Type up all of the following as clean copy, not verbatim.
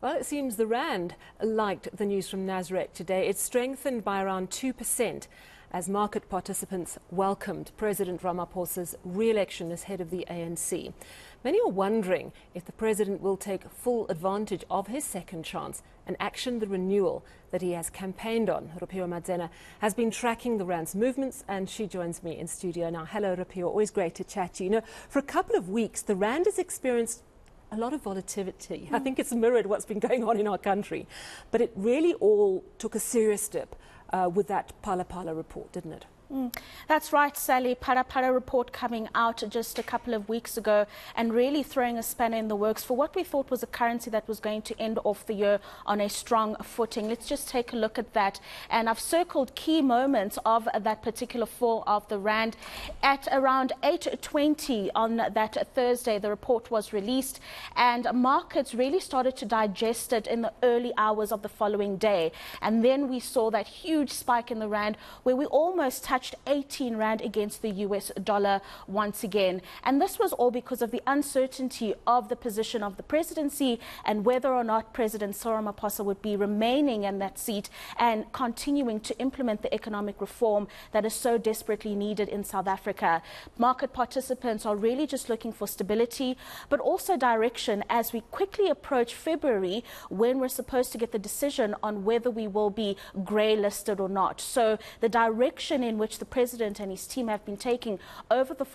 Well, it seems the Rand liked the news from Nasrec today. It strengthened by around 2% as market participants welcomed President Ramaphosa's re-election as head of the ANC. Many are wondering if the president will take full advantage of his second chance and action the renewal that he has campaigned on. Rofhiwa Madzena has been tracking the Rand's movements and she joins me in studio now. Hello, Rofhiwa. Always great to chat to you. You know, for a couple of weeks, the Rand has experienced a lot of volatility. I think it's mirrored what's been going on in our country. But it really all took a serious step with that Phala report, didn't it? That's right, Sally. Phala report coming out just a couple of weeks ago and really throwing a spanner in the works for what we thought was a currency that was going to end off the year on a strong footing. Let's just take a look at that. And I've circled key moments of that particular fall of the Rand. At around 8:20 on that Thursday, the report was released and markets really started to digest it in the early hours of the following day. And then we saw that huge spike in the Rand where we almost touched 18 Rand against the US dollar once again. And this was all because of the uncertainty of the position of the presidency and whether or not President Cyril Ramaphosa would be remaining in that seat and continuing to implement the economic reform that is so desperately needed in South Africa. Market participants are really just looking for stability, but also direction as we quickly approach February when we're supposed to get the decision on whether we will be grey listed or not. So the direction in which the president and his team have been taking over the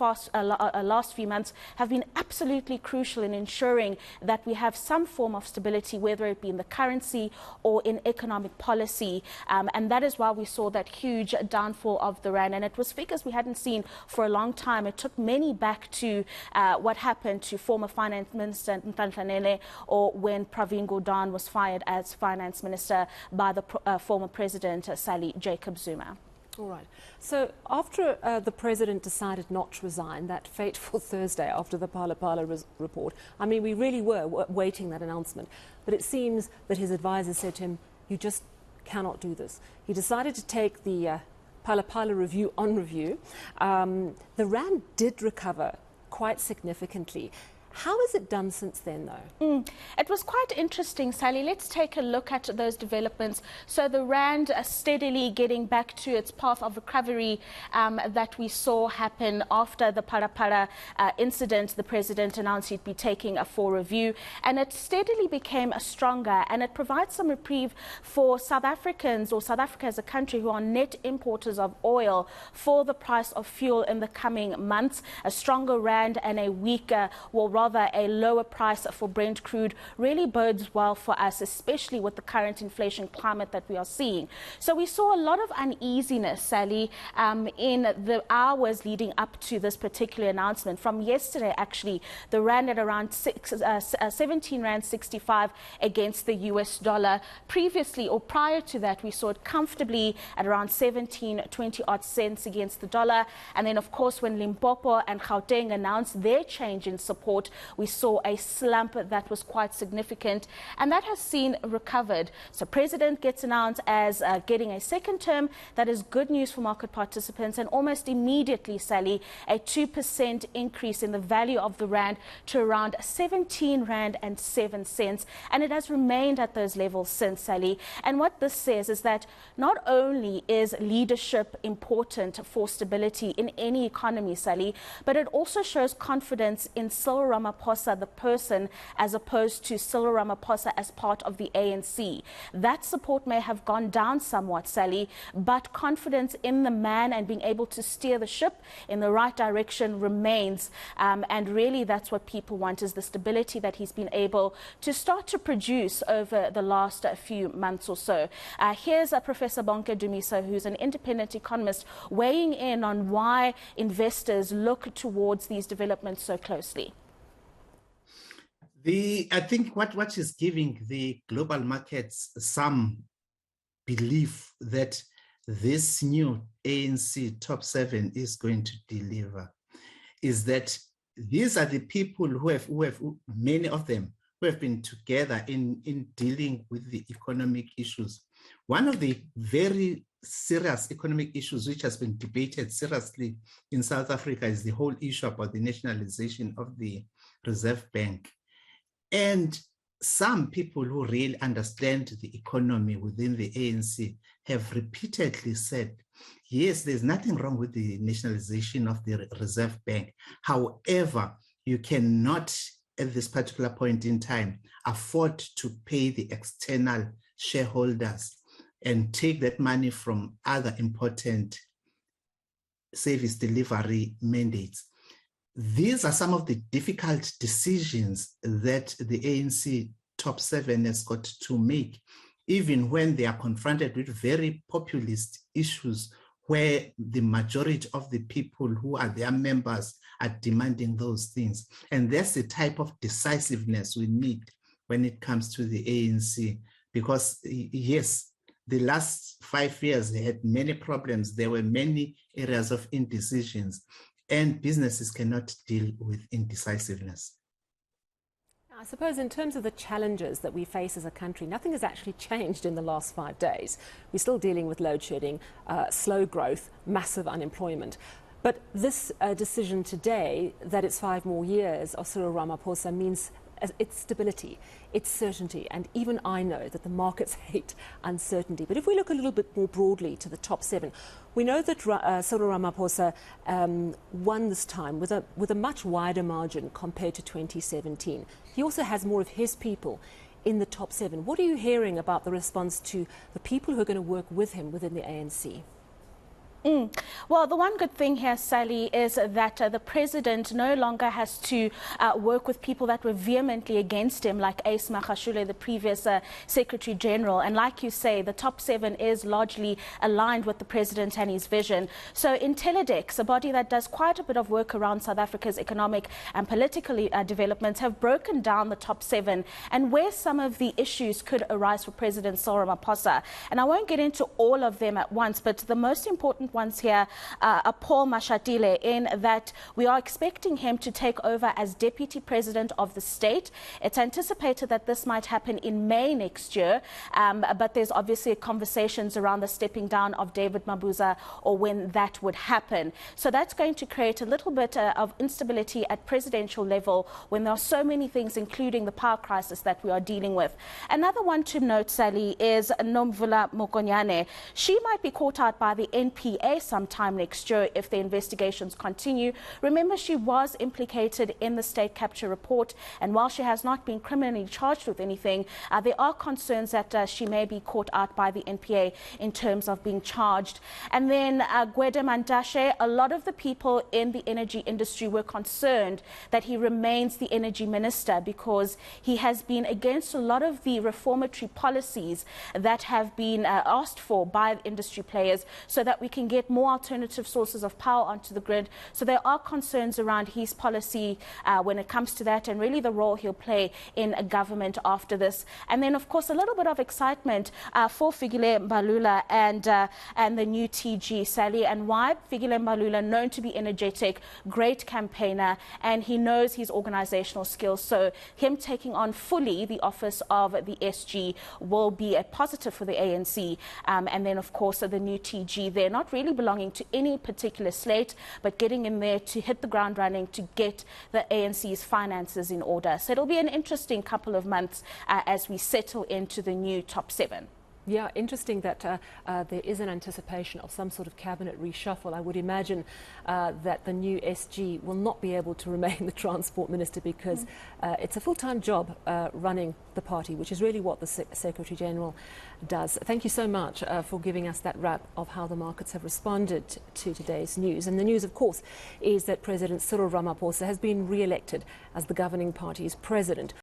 last few months have been absolutely crucial in ensuring that we have some form of stability, whether it be in the currency or in economic policy. And that is why we saw that huge downfall of the Rand. And it was figures we hadn't seen for a long time. It took many back to what happened to former Finance Minister Nhlanhla or when Pravin Gordhan was fired as Finance Minister by the former President Sally Jacob Zuma. All right. So after the president decided not to resign, that fateful Thursday after the Phala report, I mean, we really were waiting that announcement. But it seems that his advisors said to him, you just cannot do this. He decided to take the Phala review on review. The Rand did recover quite significantly. How has it done since then, though? It was quite interesting, Sally. Let's take a look at those developments. So the Rand steadily getting back to its path of recovery that we saw happen after the Phala incident. The president announced he'd be taking a full review, and it steadily became stronger, and it provides some reprieve for South Africans or South Africa as a country who are net importers of oil for the price of fuel in the coming months. A stronger Rand and a weaker, rather a lower price for Brent crude really bodes well for us, especially with the current inflation climate that we are seeing. So we saw a lot of uneasiness, Sally, in the hours leading up to this particular announcement. From yesterday, actually, the Rand at around 17 Rand 65 against the US dollar. Previously, or prior to that, we saw it comfortably at around 17.20 odd cents against the dollar. And then, of course, when Limpopo and Gauteng announced their change in support, we saw a slump that was quite significant, and that has seen recovered. So president gets announced as getting a second term. That is good news for market participants, and almost immediately, Sally, a 2% increase in the value of the Rand to around 17 Rand and 7 cents, and it has remained at those levels since, Sally. And what this says is that not only is leadership important for stability in any economy, Sally, but it also shows confidence in Cyril Ramaphosa, the person, as opposed to Cyril Ramaphosa as part of the ANC. That support may have gone down somewhat, Sally, but confidence in the man and being able to steer the ship in the right direction remains. And really that's what people want, is the stability that he's been able to start to produce over the last few months or so. Here's Professor Bonke Dumiso, who's an independent economist, weighing in on why investors look towards these developments so closely. I think what is giving the global markets some belief that this new ANC top 7 is going to deliver is that these are the people who have many of them who have been together in dealing with the economic issues. One of the very serious economic issues which has been debated seriously in South Africa is the whole issue about the nationalization of the Reserve Bank. And some people who really understand the economy within the ANC have repeatedly said, yes, there's nothing wrong with the nationalization of the Reserve Bank. However, you cannot, at this particular point in time, afford to pay the external shareholders and take that money from other important service delivery mandates. These are some of the difficult decisions that the ANC top 7 has got to make, even when they are confronted with very populist issues where the majority of the people who are their members are demanding those things. And that's the type of decisiveness we need when it comes to the ANC, because yes, the last 5 years, they had many problems. There were many areas of indecisions, and businesses cannot deal with indecisiveness. I suppose in terms of the challenges that we face as a country, nothing has actually changed in the last 5 days. We're still dealing with load shedding, slow growth, massive unemployment. But this decision today, that it's 5 more years of Cyril Ramaphosa, means it's stability, it's certainty, and even I know that the markets hate uncertainty. But if we look a little bit more broadly to the top 7, we know that Cyril Ramaphosa won this time with a much wider margin compared to 2017. He also has more of his people in the top 7. What are you hearing about the response to the people who are going to work with him within the ANC? Well, the one good thing here, Sally, is that the president no longer has to work with people that were vehemently against him, like Ace Magashule, the previous Secretary General. And like you say, the top 7 is largely aligned with the president and his vision. So Intellidex, a body that does quite a bit of work around South Africa's economic and political developments, have broken down the top 7 and where some of the issues could arise for President Cyril Ramaphosa. And I won't get into all of them at once, but the most important ones here are Paul Mashatile, in that we are expecting him to take over as Deputy President of the state. It's anticipated that this might happen in May next year, but there's obviously conversations around the stepping down of David Mabuza or when that would happen. So that's going to create a little bit of instability at presidential level when there are so many things, including the power crisis that we are dealing with. Another one to note, Sally, is Nomvula Mokonyane. She might be caught out by the NPA sometime next year if the investigations continue. Remember, she was implicated in the state capture report, and while she has not been criminally charged with anything, there are concerns that she may be caught out by the NPA in terms of being charged. And then Gwede Mandashe, a lot of the people in the energy industry were concerned that he remains the energy minister because he has been against a lot of the reformatory policies that have been asked for by industry players so that we can get more alternative sources of power onto the grid. So there are concerns around his policy when it comes to that, and really the role he'll play in a government after this. And then, of course, a little bit of excitement for Fikile Mbalula and the new TG, Sally. And why? Fikile Mbalula, known to be energetic, great campaigner, and he knows his organizational skills. So him taking on fully the office of the SG will be a positive for the ANC. And then, of course, the new TG, they're not really belonging to any particular slate, but getting in there to hit the ground running to get the ANC's finances in order. So it'll be an interesting couple of months as we settle into the new top 7. Yeah, interesting that there is an anticipation of some sort of cabinet reshuffle. I would imagine that the new SG will not be able to remain the transport minister because it's a full-time job running the party, which is really what the Secretary General does. Thank you so much for giving us that wrap of how the markets have responded to today's news. And the news, of course, is that President Cyril Ramaphosa has been re-elected as the governing party's president.